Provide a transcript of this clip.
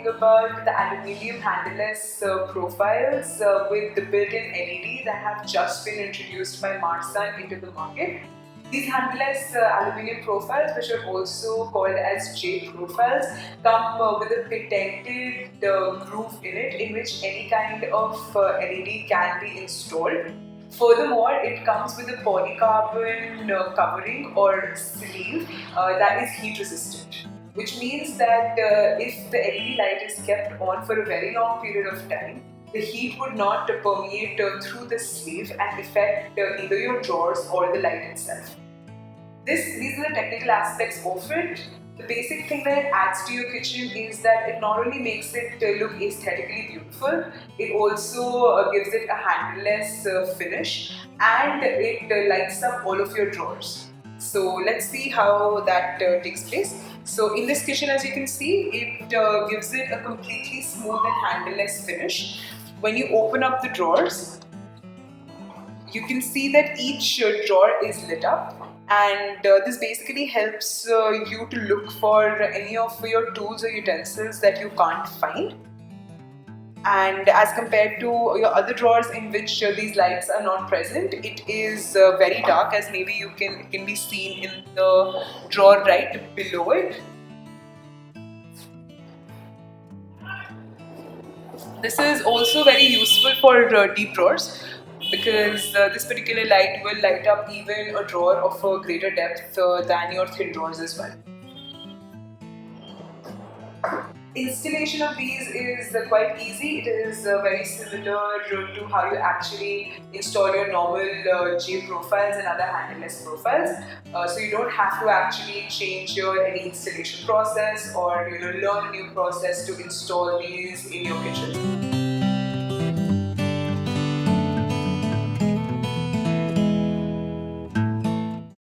talking about the aluminium handleless profiles with the built-in LED that have just been introduced by Marsun into the market. These handleless aluminium profiles, which are also called as J profiles, come with a patented groove in it in which any kind of LED can be installed. Furthermore, it comes with a polycarbon covering or sleeve that is heat resistant, which means that if the LED light is kept on for a very long period of time, the heat would not permeate through the sleeve and affect either your drawers or the light itself. These are the technical aspects of it. The basic thing that it adds to your kitchen is that it not only makes it look aesthetically beautiful, it also gives it a handleless finish, and it lights up all of your drawers. So let's see how that takes place. So in this kitchen, as you can see, it gives it a completely smooth and handleless finish. When you open up the drawers, you can see that each drawer is lit up, and this basically helps you to look for any of your tools or utensils that you can't find. And as compared to your other drawers in which these lights are not present, it is very dark, as maybe it can be seen in the drawer right below it. This is also very useful for deep drawers, because this particular light will light up even a drawer of a greater depth than your thin drawers as well. Installation of these is quite easy. It is very similar to how you actually install your normal J profiles and other handleless profiles. So you don't have to actually change your any installation process or learn a new process to install these in your kitchen.